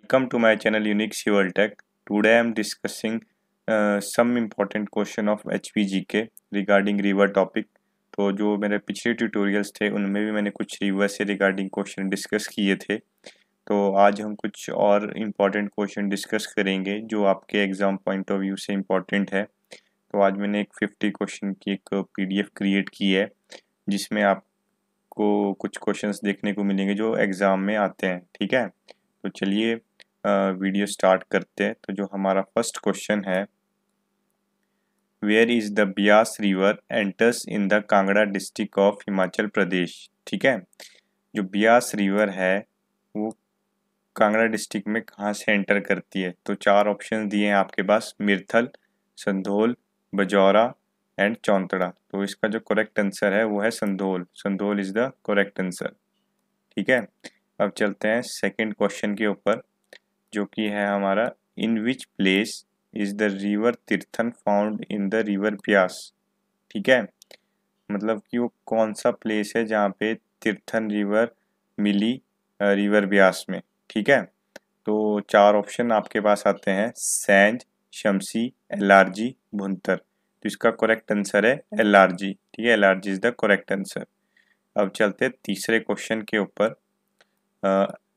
Welcome to my channel Unique Civil Tech. Today I am discussing some important question of HPGK regarding river topic. तो जो मेरे पिछले tutorials थे उनमें भी मैंने कुछ रिवर से रिगार्डिंग क्वेश्चन डिस्कस किए थे। तो आज हम कुछ और इम्पोर्टेंट क्वेश्चन डिस्कस करेंगे जो आपके एग्ज़ाम पॉइंट ऑफ व्यू से इम्पोर्टेंट है। तो आज मैंने एक 50 क्वेश्चन की एक PDF क्रिएट की है जिसमें आपको कुछ क्वेश्चंस देखने को मिलेंगे जो एग्ज़ाम में आते हैं। ठीक है, तो चलिए वीडियो स्टार्ट करते हैं। तो जो हमारा फर्स्ट क्वेश्चन है, where is the Beas river enters in the Kangra district of Himachal Pradesh. ठीक है, जो ब्यास रिवर है वो कांगड़ा डिस्ट्रिक्ट में कहाँ से एंटर करती है। तो चार ऑप्शन दिए हैं आपके पास, मिर्थल, संधोल, बजौरा एंड चौंतड़ा। तो इसका जो करेक्ट आंसर है वो है Sandhol. Sandhol is the correct answer. ठीक है, अब चलते हैं सेकंड क्वेश्चन के ऊपर जो कि है हमारा, in which place is the river Tirthan found in the river Beas. ठीक है, मतलब कि वो कौन सा प्लेस है जहाँ पे तीर्थन रिवर मिली रिवर ब्यास में। ठीक है, तो चार ऑप्शन आपके पास आते हैं, सैंज, शमसी, एलआरजी, भुंतर। तो इसका करेक्ट आंसर है एलआरजी। ठीक है, LRG is the correct answer. अब चलते हैं तीसरे क्वेश्चन के ऊपर,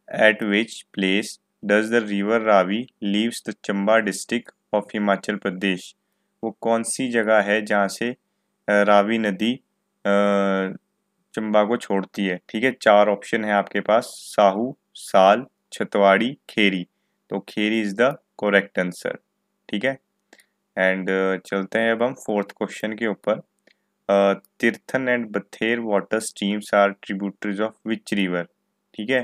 at which place does the river Ravi leaves the Chamba district of Himachal Pradesh. वो कौन सी जगह है जहाँ से रावी नदी चंबा को छोड़ती है। ठीक है, चार ऑप्शन है आपके पास, साहू, साल, छतवाड़ी, खेरी। तो खेरी इज द करेक्ट आंसर। ठीक है, एंड चलते हैं अब हम फोर्थ क्वेश्चन के ऊपर, Tirthan and Bather water streams are tributaries of which river. ठीक है,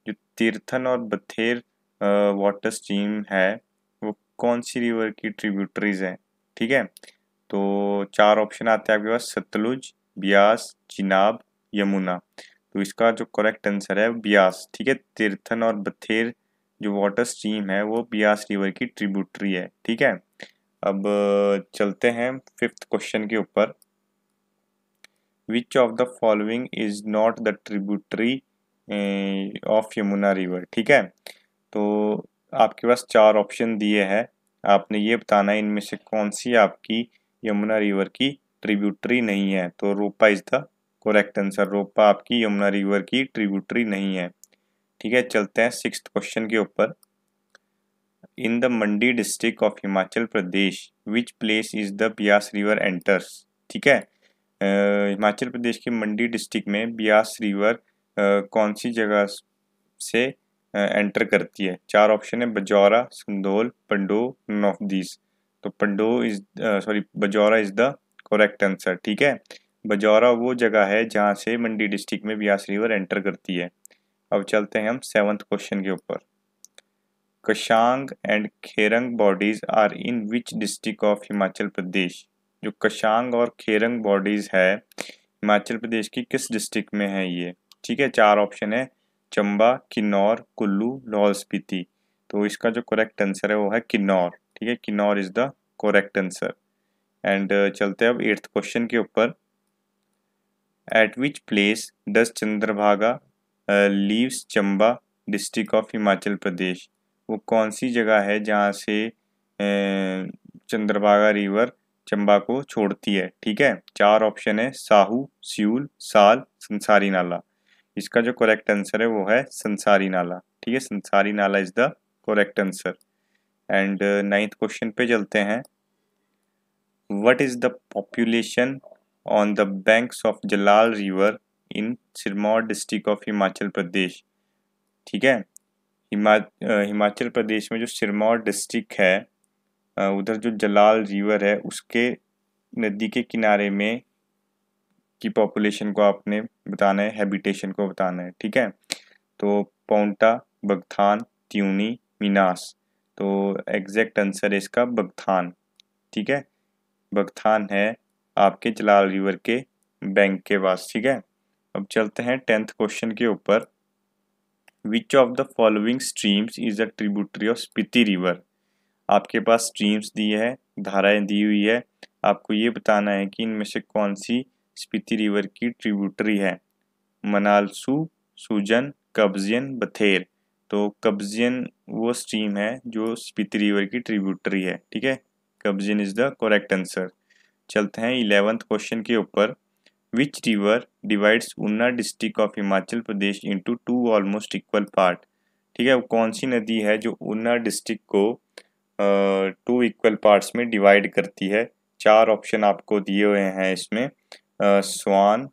जो तीर्थन और बथेर वाटर स्ट्रीम है वो कौन सी रिवर की ट्रिब्यूटरीज हैं। ठीक है, तो चार ऑप्शन आते हैं आपके पास, सतलुज, ब्यास, चिनाब, यमुना। तो इसका जो करेक्ट आंसर है ब्यास। ठीक है, तीर्थन और बथेर जो वाटर स्ट्रीम है वो ब्यास रिवर की ट्रिब्यूटरी है। ठीक है, अब चलते हैं फिफ्थ क्वेश्चन के ऊपर, which of the following is not the tributary of Yamuna river. ठीक है, तो आपके पास चार ऑप्शन दिए हैं, आपने ये बताना है इनमें से कौन सी आपकी यमुना रिवर की ट्रिब्यूटरी नहीं है। तो रोपा इज द करेक्ट आंसर। रोपा आपकी यमुना रिवर की ट्रिब्यूटरी नहीं है। ठीक है, चलते हैं सिक्स्थ क्वेश्चन के ऊपर, in the Mandi district of Himachal Pradesh which place is the Beas river enters. ठीक है, हिमाचल प्रदेश के मंडी डिस्ट्रिक्ट में ब्यास रिवर कौन सी जगह से एंटर करती है। चार ऑप्शन है, Bajaura, Sandhol, Pando, none of these. तो Pando is Bajaura is the correct answer. ठीक है, बजौरा वो जगह है जहाँ से मंडी डिस्ट्रिक्ट में ब्यास रिवर एंटर करती है। अब चलते हैं हम सेवंथ क्वेश्चन के ऊपर, Kashang and Kherang bodies are in which district of Himachal Pradesh. जो कशांग और खेरंग बॉडीज है हिमाचल प्रदेश की किस डिस्ट्रिक्ट में है ये। ठीक है, चार ऑप्शन है, चंबा, किन्नौर, कुल्लू, लाहौल स्पीति। तो इसका जो करेक्ट आंसर है वो है किन्नौर। ठीक है, Kinnaur is the correct answer. And चलते हैं अब एट्थ क्वेश्चन के ऊपर, at which place does Chandrabhaga leaves Chamba district of Himachal Pradesh. वो कौन सी जगह है जहाँ से चंद्रभागा रिवर चंबा को छोड़ती है। ठीक है, चार ऑप्शन है, साहू, सियूल, साल, संसारी नाला। इसका जो करेक्ट आंसर है वो है संसारी नाला। ठीक है, Sansari Nala is the correct answer. And ninth question पे चलते हैं, what is the population on the banks of Jalal river in Sirmaur district of Himachal Pradesh. ठीक है, हिमाचल प्रदेश में जो सिरमौर डिस्ट्रिक्ट है उधर जो जलाल रिवर है उसके नदी के किनारे में की पॉपुलेशन को आपने बताना है, हैबिटेशन को बताना है। ठीक है, तो पौंटा, बगथान, त्यूनी, मीनास। तो एग्जैक्ट आंसर है इसका बगथान। ठीक है, बगथान है आपके जलाल रिवर के बैंक के पास। ठीक है, अब चलते हैं टेंथ क्वेश्चन के ऊपर, which of the following streams is a tributary of Spiti river. आपके पास स्ट्रीम्स दी है, धाराएं दी हुई है, आपको ये बताना है कि इनमें से कौन सी स्पीति रिवर की ट्रिब्यूटरी है, मनालसू, सुजन, कब्जियन, बथेर। तो कब्जियन वो स्ट्रीम है जो स्पीति रिवर की ट्रिब्यूटरी है, ठीक है। कब्जियन इज द करेक्ट आंसर। चलते हैं 11th क्वेश्चन के ऊपर। Which river divides Una district of Himachal Pradesh into two almost equal part. ठीक है, वो कौन सी नदी है जो ऊना डिस्ट्रिक्ट को टू इक्वल पार्ट्स में डिवाइड करती है। 4 ऑप्शन आपको दिए हुए हैं इसमें, स्वान,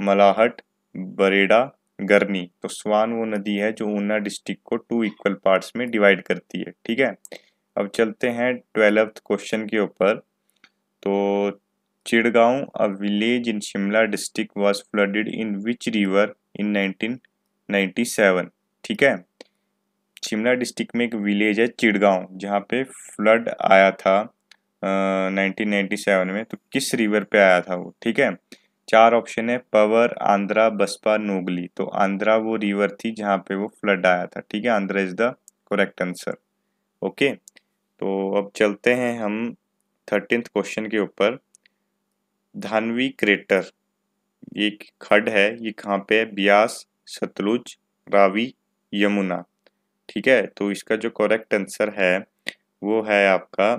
मलाहट, बरेड़ा, गरनी। तो स्वान वो नदी है जो ऊना डिस्ट्रिक्ट को टू इक्वल पार्ट्स में डिवाइड करती है, ठीक है। अब चलते हैं 12th क्वेश्चन के ऊपर। तो Chirgaon, a village in Shimla district was flooded in which river in 1997। ठीक है, शिमला डिस्ट्रिक्ट में एक विलेज है चिड़गांव जहाँ पे फ्लड आया था 1997 में। तो किस रिवर पे आया था वो, ठीक है। 4 ऑप्शन है, पवर, आंध्रा, बसपा, नोगली। तो आंध्रा वो रिवर थी जहाँ पे वो फ्लड आया था, ठीक है। Andhra is the correct answer. Okay, तो अब चलते हैं हम 13th क्वेश्चन के ऊपर। धानवी क्रेटर, ये एक खड है, ये कहाँ पे है? ब्यास, सतलुज, रावी, यमुना। ठीक है, तो इसका जो करेक्ट आंसर है वो है आपका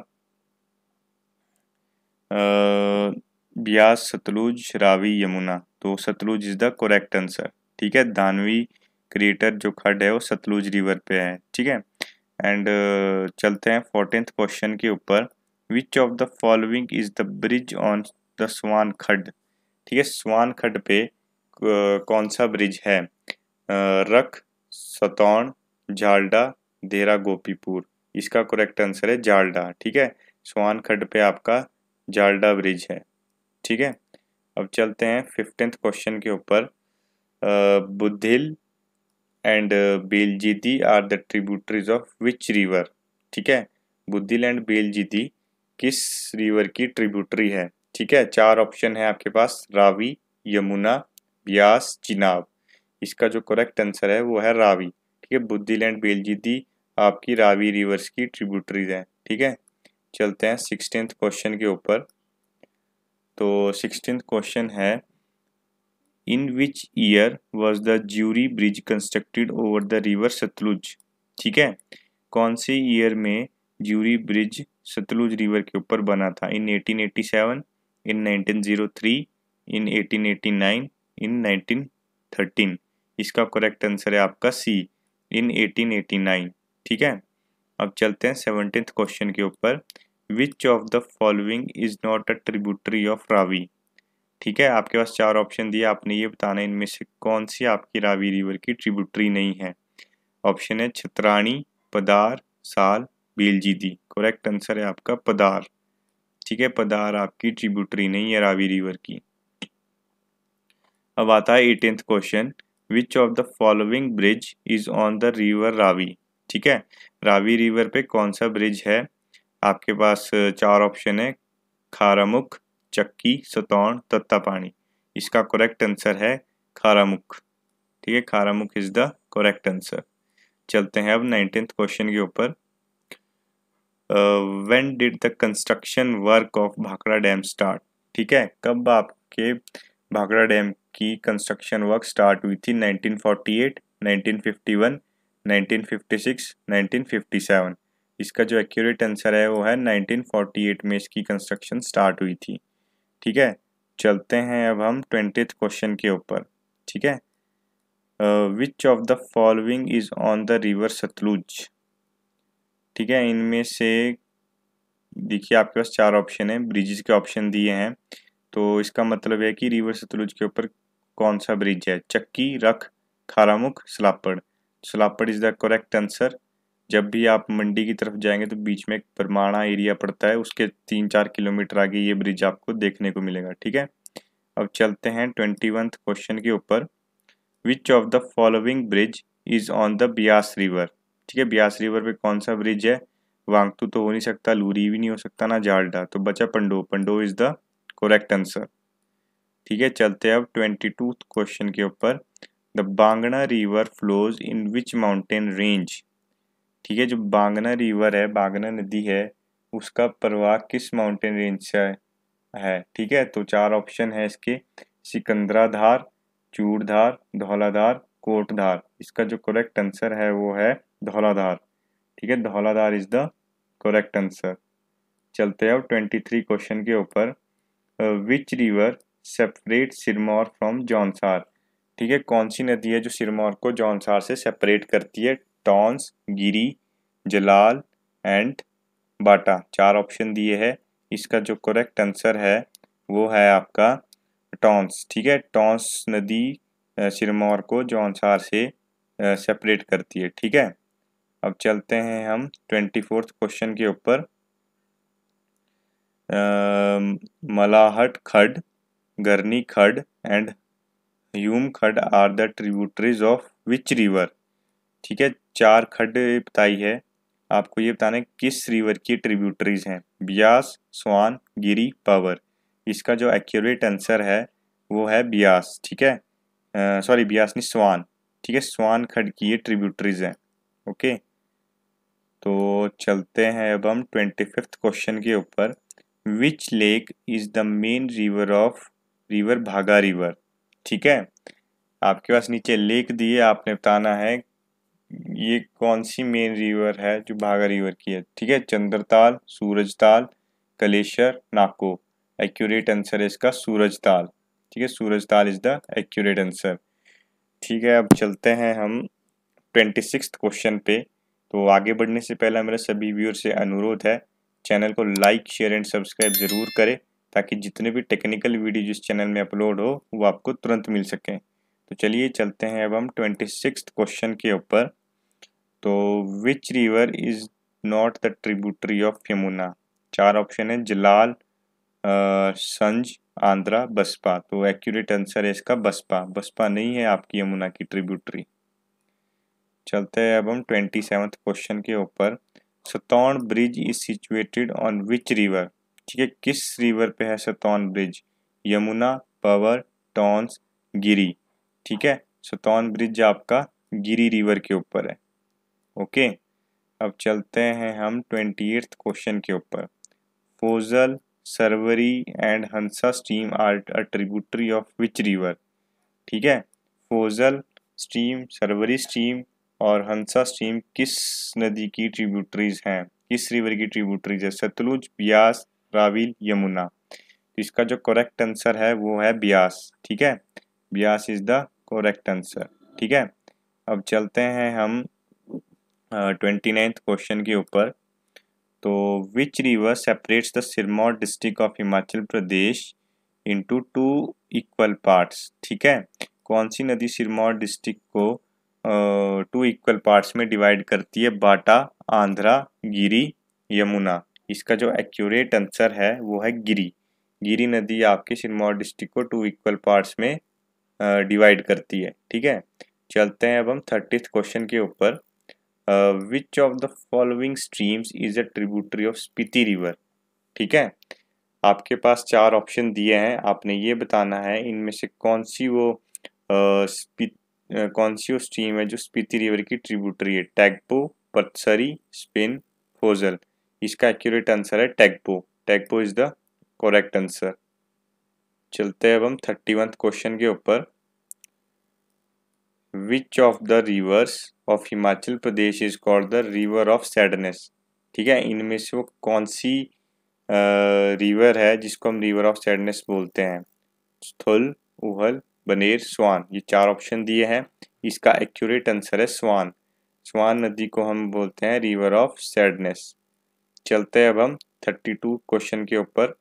ब्यास, सतलुज, रावी, यमुना। तो Sutlej is the correct answer, ठीक है। दानवी क्रिएटर जो खड है वो सतलुज रिवर पे है, ठीक है। एंड चलते हैं 14th क्वेश्चन के ऊपर। Which of the following is the bridge on the Swan Khad. ठीक है, स्वान खड पे कौन सा ब्रिज है? रख, सतौण, झालडा, देरा गोपीपुर। इसका करेक्ट आंसर है झालडा, ठीक है। स्वान खड पे आपका झालडा ब्रिज है, ठीक है। अब चलते हैं 15th क्वेश्चन के ऊपर। Budhil and Beljiti are the tributaries of which river. ठीक है, बुद्धिल एंड बेलजीती किस रिवर की ट्रिब्यूटरी है? ठीक है, 4 ऑप्शन है आपके पास, रावी, यमुना, ब्यास, चिनाब। इसका जो करेक्ट आंसर है वो है रावी, ठीक है। बुद्धिल एंड बेलजीती आपकी रावी रिवर्स की ट्रिब्यूटरीज है, ठीक है। चलते हैं 16th क्वेश्चन के ऊपर। तो 16th क्वेश्चन है, in which year was the Jeori bridge constructed over the river Sutlej. ठीक है, कौन से ईयर में ज्यूरी ब्रिज सतलुज रिवर के ऊपर बना था? इन 1887, इन 1903, इन 1889, इन 1913। इसका करेक्ट आंसर है आपका सी, इन 1889, ठीक है। अब चलते हैं 17th क्वेश्चन के ऊपर। Which of the following is not a tributary of Ravi. ठीक है, आपके पास 4 ऑप्शन दिए, आपने ये बताना इनमें से कौन सी आपकी रावी रिवर की ट्रिब्यूटरी नहीं है। ऑप्शन है छतरानी, पदार, साल, बेलजीदी। करेक्ट आंसर है आपका पदार, ठीक है। पदार आपकी ट्रिब्यूटरी नहीं है रावी रिवर की। अब आता है 18th question. Which of the following bridge is on the river Ravi. ठीक है, रावी रिवर पे कौन सा ब्रिज है? आपके पास 4 ऑप्शन है, खारामुख, चक्की, सतौण, तत्तापानी। इसका करेक्ट आंसर है खारामुख, ठीक है। खारामुख इज द करेक्ट आंसर। चलते हैं अब 19th क्वेश्चन के ऊपर। When did the construction work of Bhakra dam start. ठीक है, कब आपके भाखड़ा डैम की कंस्ट्रक्शन वर्क स्टार्ट हुई थी? 1948, 1951, 1956, 1957। इसका जो एक्यूरेट आंसर है वो है 1948 में इसकी कंस्ट्रक्शन स्टार्ट हुई थी, ठीक है। चलते हैं अब हम 20th क्वेश्चन के ऊपर, ठीक है। Which of the following is on the river Sutlej. ठीक है, इनमें से देखिए आपके पास 4 ऑप्शन है, ब्रिजेस के ऑप्शन दिए हैं। तो इसका मतलब है कि रिवर सतलुज के ऊपर कौन सा ब्रिज है? Chakki, Rakh, Kharamukh, Salapad. Salapad is the correct answer. जब भी आप मंडी की तरफ जाएंगे तो बीच में एक परमाणा एरिया पड़ता है, उसके 3-4 किलोमीटर आगे ये ब्रिज आपको देखने को मिलेगा, ठीक है। अब चलते हैं 21th क्वेश्चन के ऊपर। Which of the following bridge is on the Beas river. ठीक है, ब्यास रिवर पे कौन सा ब्रिज है? वांगतू तो हो नहीं सकता, लूरी भी नहीं हो सकता, ना झालडा, तो बचा Pando. Pando is the correct answer, ठीक है। चलते हैं अब 22th क्वेश्चन के ऊपर। The Bangana river flows in which mountain range. ठीक है, जो बांगना रिवर है, बांगना नदी है, उसका प्रवाह किस माउंटेन रेंज से है? ठीक है, तो 4 ऑप्शन है इसके, सिकंदरा धार, चूड़धार, धौलाधार, कोटधार। इसका जो करेक्ट आंसर है वो है धौलाधार। ठीक है, Dhauladhar is the correct answer. चलते हैं अब 23 क्वेश्चन के ऊपर। Which river separate Sirmaur from Jaunsar. ठीक है, कौन सी नदी है जो सिरमौर को जौनसार से सेपरेट करती है? टॉन्स, गिरी, जलाल एंड बाटा। 4 ऑप्शन दिए हैं। इसका जो करेक्ट आंसर है वो है आपका टॉन्स। ठीक है, टॉन्स नदी सिरमौर को जौनसार से सेपरेट करती है। ठीक है, अब चलते हैं हम 24th क्वेश्चन के ऊपर। मलाहट Khad, Garni Khad and Hume Khad are the tributaries of which river. ठीक है, 4 खड बताई है, आपको ये बताना है किस रिवर की ट्रिब्यूटरीज हैं। ब्यास, स्वान, गिरी, पावर। इसका जो एक्यूरेट आंसर है वो है ब्यास। ठीक है, सॉरी ब्यास नहीं, स्वान। ठीक है, स्वान खड की ये ट्रिब्यूटरीज हैं। ओके, तो चलते हैं अब हम 25th क्वेश्चन के ऊपर। Which lake is the main river of river भागा रिवर। ठीक है, आपके पास नीचे लेक दिए, आपने बताना है ये कौन सी मेन रिवर है जो भागा रिवर की है। ठीक है, चंद्रताल, सूरजताल, कलेश्वर, नाको। एक्यूरेट आंसर है इसका सूरजताल। ठीक है, Surajtal is the accurate answer. ठीक है, अब चलते हैं हम 26th क्वेश्चन पे। तो आगे बढ़ने से पहले मेरा सभी व्यूअर से अनुरोध है, चैनल को लाइक, शेयर एंड सब्सक्राइब ज़रूर करें ताकि जितने भी टेक्निकल वीडियो जिस चैनल में अपलोड हो वो आपको तुरंत मिल सकें। तो चलिए चलते हैं अब हम 26th क्वेश्चन के ऊपर। तो which river is not the tributary of Yamuna. 4 option है, जलाल, संज, आंध्रा, बसपा। तो एक्यूरेट आंसर है इसका बसपा। बसपा नहीं है आपकी यमुना की ट्रिब्यूटरी। चलते हैं अब हम 27th क्वेश्चन के ऊपर। Sataun bridge is situated on which river. ठीक है, किस रिवर पे है सतौन ब्रिज? यमुना, पवर, टॉन्स, गिरी। ठीक है, सतौन ब्रिज आपका गिरी रिवर के ऊपर है। ओके, अब चलते हैं हम 28th क्वेश्चन के ऊपर। Phojal, Sarvari and Hansa stream are a tributary of which river. ठीक है, फोजल स्ट्रीम, सरवरी स्ट्रीम और हंसा स्ट्रीम किस नदी की ट्रिब्यूटरीज हैं, किस रिवर की ट्रिब्यूटरीज है? सतलुज, ब्यास, रावी, यमुना। तो इसका जो करेक्ट आंसर है वो है ब्यास। ठीक है, Beas is the correct answer. ठीक है, अब चलते हैं हम 29th क्वेश्चन के ऊपर। तो which river separates the Sirmaur district of Himachal Pradesh into 2 equal parts. ठीक है, कौन सी नदी सिरमौर डिस्ट्रिक्ट को 2 इक्वल पार्ट्स में डिवाइड करती है? बाटा, आंध्रा, गिरी, यमुना। इसका जो एक्यूरेट आंसर है वो है गिरी। गिरी नदी आपके सिरमौर डिस्ट्रिक्ट को 2 इक्वल पार्ट्स में डिवाइड करती है। ठीक है, चलते हैं अब हम 30th क्वेश्चन के ऊपर। Which of the following streams is a tributary of Spiti river. ठीक है, आपके पास 4 ऑप्शन दिए हैं, आपने ये बताना है इनमें से कौन सी वो स्ट्रीम है जो स्पीति रिवर की ट्रिब्यूटरी है। टैगपो, पतसरी, स्पिन, फोजल। इसका एक्यूरेट आंसर है टैगपो। टैगपो इज द करेक्ट आंसर। चलते हैं अब हम 31st क्वेश्चन के ऊपर। Which of the reverse of Himachal Pradesh is called the river of sadness. ठीक है, इनमें से वो कौन सी रिवर है जिसको हम रिवर ऑफ सैडनेस बोलते हैं? स्थल, उहल, बनेर, स्वान। ये 4 ऑप्शन दिए हैं, इसका एक्यूरेट आंसर है स्वान। स्वान नदी को हम बोलते हैं रिवर ऑफ सैडनेस। चलते हैं अब हम 32 क्वेश्चन के ऊपर।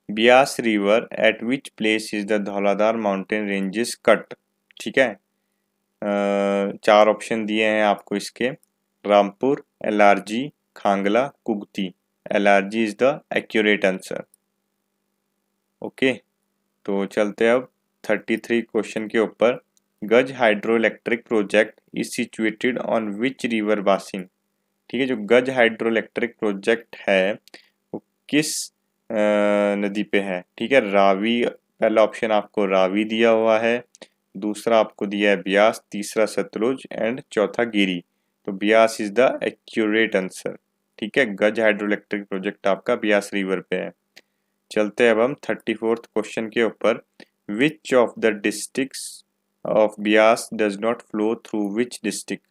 Beas river at which place is the Dhauladhar mountain ranges cut. ठीक है, 4 ऑप्शन दिए हैं आपको इसके। Rampur, LRG, Khangla, Kugti. LRG is the accurate answer. Okay, तो चलते हैं अब 33 क्वेश्चन के ऊपर। Gaj hydro electric project is situated on which river basin. ठीक है, जो गज हाइड्रो इलेक्ट्रिक प्रोजेक्ट है वो किस नदी पे है? ठीक है, रावी। पहला ऑप्शन आपको रावी दिया हुआ है, दूसरा आपको दिया है ब्यास, तीसरा सतलुज एंड चौथा गिरी। तो Beas is the accurate answer. ठीक है, गज हाइड्रो इलेक्ट्रिक प्रोजेक्ट आपका ब्यास रिवर पे है। चलते हैं अब हम 34th क्वेश्चन के ऊपर। Which of the districts of Beas does not flow through which district.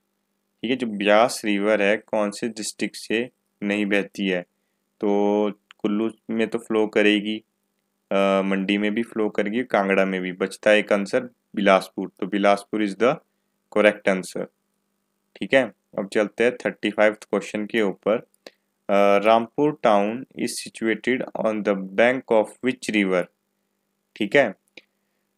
ठीक है, जो ब्यास रिवर है कौन से डिस्ट्रिक्ट से नहीं बहती है, तो कुल्लू में तो फ्लो करेगी, मंडी में भी फ्लो करेगी, कांगड़ा में भी। बचता है एक आंसर बिलासपुर, तो Bilaspur is the correct answer. ठीक है, अब चलते हैं 35th क्वेश्चन के ऊपर। Rampur town is situated on the bank of which river. ठीक है,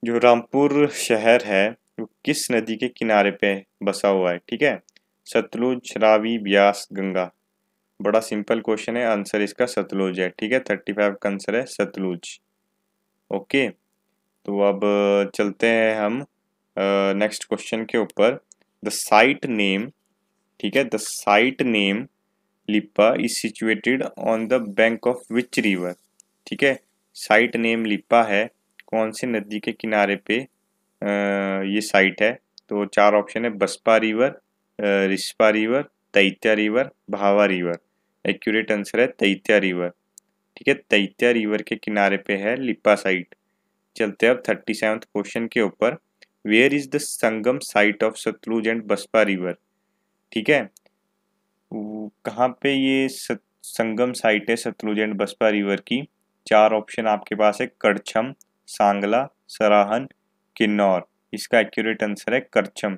जो रामपुर शहर है वो किस नदी के किनारे पे बसा हुआ है। ठीक है, सतलुज, रावी, ब्यास, गंगा। बड़ा सिंपल क्वेश्चन है, आंसर इसका सतलुज है। ठीक है, 35 का आंसर है सतलुज। ओके, तो अब चलते हैं हम नेक्स्ट क्वेश्चन के ऊपर। द साइट नेम, ठीक है, the site name Lippa is situated on the bank of which river. ठीक है, साइट नेम लिप्पा है, कौन सी नदी के किनारे पे ये साइट है। तो चार ऑप्शन है, Baspa river, Rispa river, दैत्या river, भावा रिवर। एक्यूरेट आंसर है दैत्या रिवर। ठीक है, दैत्या रिवर के किनारे पे है लिप्पा साइट। चलते हैं अब 37th क्वेश्चन के ऊपर। Where is the Sangam site of Sutlej and Baspa river. ठीक है, कहाँ पे ये संगम साइट है सतलुज एंड बसपा रिवर की। चार ऑप्शन आपके पास है, करछम, सांगला, सराहन, किन्नौर। इसका एक्यूरेट आंसर है करछम।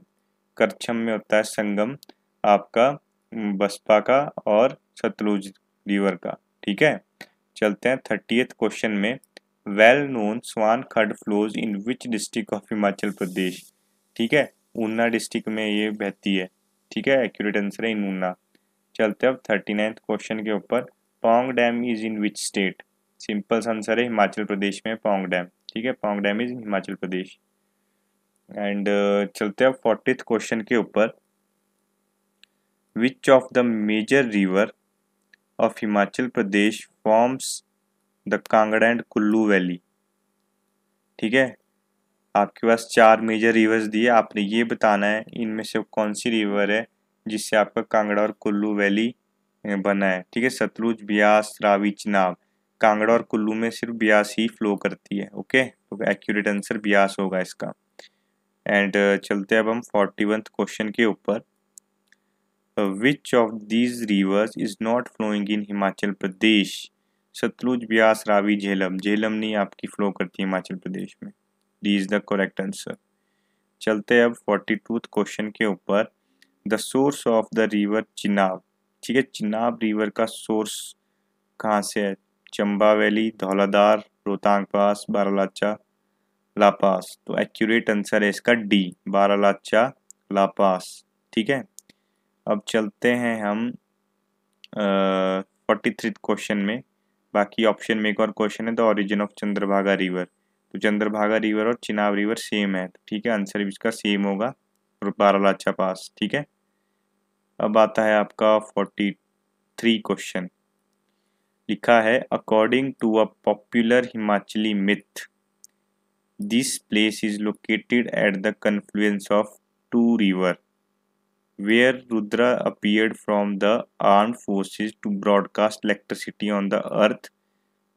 करछम में होता है संगम आपका बसपा का और सतलुज रिवर का। ठीक है, चलते हैं 30th क्वेश्चन में। Well known Swan Khad flows in which district of Himachal Pradesh. ठीक है, ऊना डिस्ट्रिक्ट में ये बहती है। ठीक है, एक्यूरेट आंसर है इन ऊना। चलते हैं अब 39th क्वेश्चन के ऊपर। Pong dam is in which state. Simple answer है हिमाचल प्रदेश में पोंग डैम। ठीक है, Pong dam is Himachal Pradesh. And चलते हैं अब 40th क्वेश्चन के ऊपर। Which of the major river of Himachal Pradesh forms the Kangra and Kullu valley. ठीक है, आपके पास चार मेजर रिवर्स दिए, आपने ये बताना है इनमें से कौन सी रिवर है जिससे आपका कांगड़ा और कुल्लू वैली बना है। ठीक है, सतलुज, ब्यास, रावी, चिनाब। कांगड़ा और कुल्लू में सिर्फ ब्यास ही फ्लो करती है। ओके, तो एक्यूरेट आंसर ब्यास होगा इसका। एंड चलते हैं अब हम 41th क्वेश्चन के ऊपर। Which of these rivers is not flowing in Himachal Pradesh. Sutlej, Beas, Ravi, Jhelum. Jhelum नहीं आपकी फ्लो करती हिमाचल प्रदेश में। D is the correct answer. चलते हैं अब 42th क्वेश्चन के ऊपर। The source of the river Chenab. ठीक है, चिनाब रिवर का सोर्स कहाँ से है। Chamba valley, Dhauladhar, Rohtang pass, Baralacha, La pass. तो एक्यूरेट आंसर है इसका डी, बारालाचा, लापास। ठीक है, अब चलते हैं हम 43th क्वेश्चन में। बाकी ऑप्शन में एक और क्वेश्चन है, the origin of Chandrabhaga river. तो चंद्रभागा रिवर और चिनाब रिवर सेम है। ठीक है, आंसर इसका सेम होगा, बारालाचा पास। ठीक है, अब आता है आपका 43 क्वेश्चन। लिखा है, according to a popular Himachali myth this place is located at the confluence of two river where Rudra appeared from the armed forces to broadcast electricity on the earth.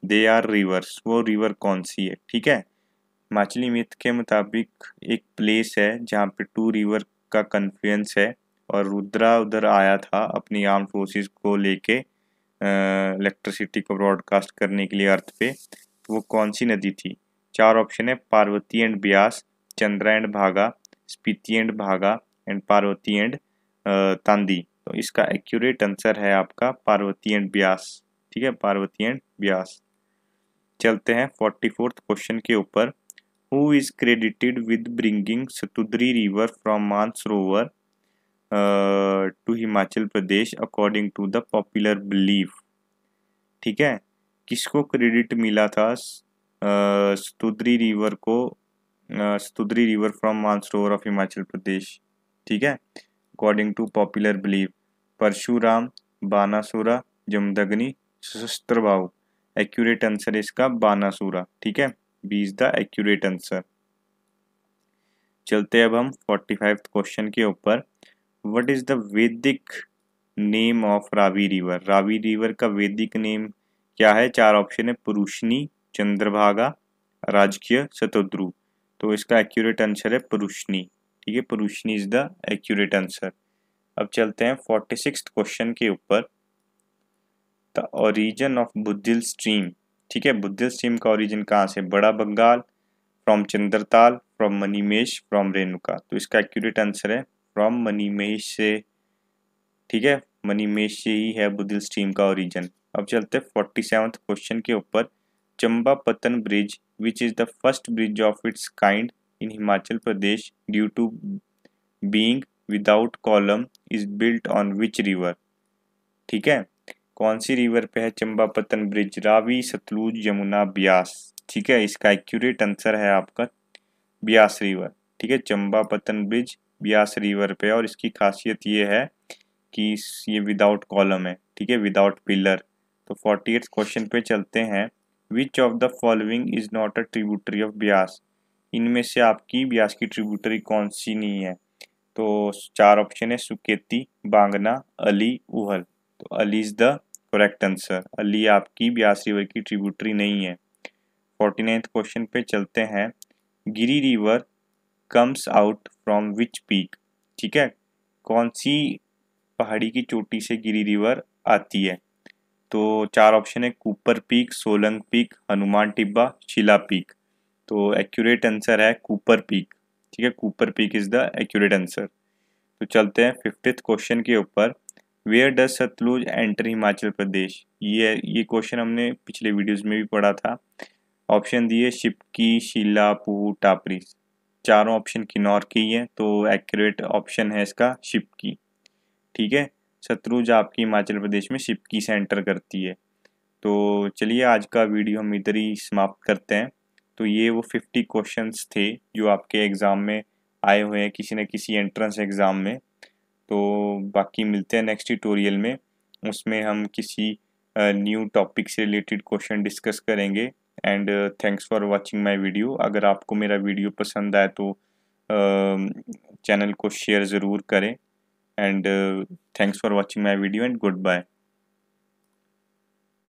They are rivers. वो river कौन सी है। ठीक है, Himachali myth के मुताबिक एक place है जहाँ पे टू रिवर का कन्फ्लुएंस है और रुद्रा उधर आया था अपनी आर्म फोर्सेस को लेके इलेक्ट्रिसिटी को ब्रॉडकास्ट करने के लिए अर्थ पे। तो वो कौन सी नदी थी। चार ऑप्शन है, पार्वती एंड ब्यास, चंद्रा एंड भागा, स्पीति एंड भागा, एंड पार्वती एंड तांदी। तो इसका एक्यूरेट आंसर है आपका पार्वती एंड ब्यास। ठीक है, पार्वती एंड ब्यास। चलते हैं 44th क्वेश्चन के ऊपर। Who is credited with bringing Satudri river from Mansarovar to Himachal Pradesh according to the popular belief. ठीक है, किसको क्रेडिट मिला था सतुद्री रिवर को, Satudri river from Mansarovar of Himachal Pradesh. ठीक है, according to popular belief. Parshuram, Banasura, Jamadagni, Sahastrabahu. Accurate answer इसका बानासुरा। ठीक है, B is the accurate answer. चलते अब हम 45th क्वेश्चन के ऊपर। What is the Vedic name of Ravi river. Ravi river का वैदिक नेम क्या है। चार ऑप्शन है, पुरुषनी, चंद्रभागा, राजकीय, शतद्रु। तो इसका एक्यूरेट आंसर है पुरुषनी। ठीक है, Purushni is the accurate answer. अब चलते हैं 46 क्वेश्चन के ऊपर। The origin of Budhil stream. ठीक है, बुद्धिल स्ट्रीम का ओरिजिन कहाँ से? Bara Bangal, from Chandratal, from Manimahesh, from Renuka. तो इसका एक्यूरेट आंसर है फ्रॉम मणिमहेश से। ठीक है, मणिमहेश से ही है बुद्धिल स्ट्रीम का ओरिजिन। अब चलते हैं 47th क्वेश्चन के ऊपर। Champapatan bridge which is the first bridge of its kind in Himachal Pradesh due to being without column is built on which river. ठीक है, कौन सी रिवर पे है चंपापतन ब्रिज? रावी, सतलुज, यमुना, ब्यास। ठीक है, इसका एक्यूरेट आंसर है आपका ब्यास रिवर। ठीक है, चंपापतन ब्रिज ब्यास रिवर पे है और इसकी खासियत ये है कि ये विदाउट कॉलम है। ठीक है, विदाउट पिलर। तो 48 क्वेश्चन पे चलते हैं। विच of the following is not a tributary of Beas? इनमें से आपकी ब्यास की ट्रिब्यूटरी कौन सी नहीं है? तो 4 ऑप्शन है, सुकेती, बांगना, अली, उहल। तो Ali is the correct answer. Ali आपकी ब्यास रिवर की ट्रिब्यूटरी नहीं है। 49th क्वेश्चन पे चलते हैं। Giri river comes out from which peak? ठीक है, कौन सी पहाड़ी की चोटी से गिरी रिवर आती है? तो 4 ऑप्शन है, Cooper peak, Solang peak, Hanuman Tibba, Shila peak. तो एक्यूरेट आंसर है कूपर पीक। ठीक है, Cooper peak is the accurate answer. तो चलते हैं 50th क्वेश्चन के ऊपर। Where does Sutlej enter Himachal Pradesh? ये क्वेश्चन हमने पिछले वीडियोस में भी पढ़ा था। ऑप्शन दिए शिपकी, शिला, पूह, टापरी। चारों ऑप्शन किन्नौर की है, तो एक्यूरेट ऑप्शन है इसका शिपकी। ठीक है, सतलुज आपकी हिमाचल प्रदेश में शिपकी से एंटर करती है। तो चलिए आज का वीडियो हम इधर ही समाप्त करते हैं। तो ये वो 50 क्वेश्चंस थे जो आपके एग्ज़ाम में आए हुए हैं किसी न किसी एंट्रेंस एग्ज़ाम में। तो बाकी मिलते हैं नेक्स्ट ट्यूटोरियल में, उसमें हम किसी न्यू टॉपिक से रिलेटेड क्वेश्चन डिस्कस करेंगे। And thanks for watching my video. अगर आपको मेरा वीडियो पसंद आए तो चैनल को शेयर ज़रूर करें। And thanks for watching my video and good bye.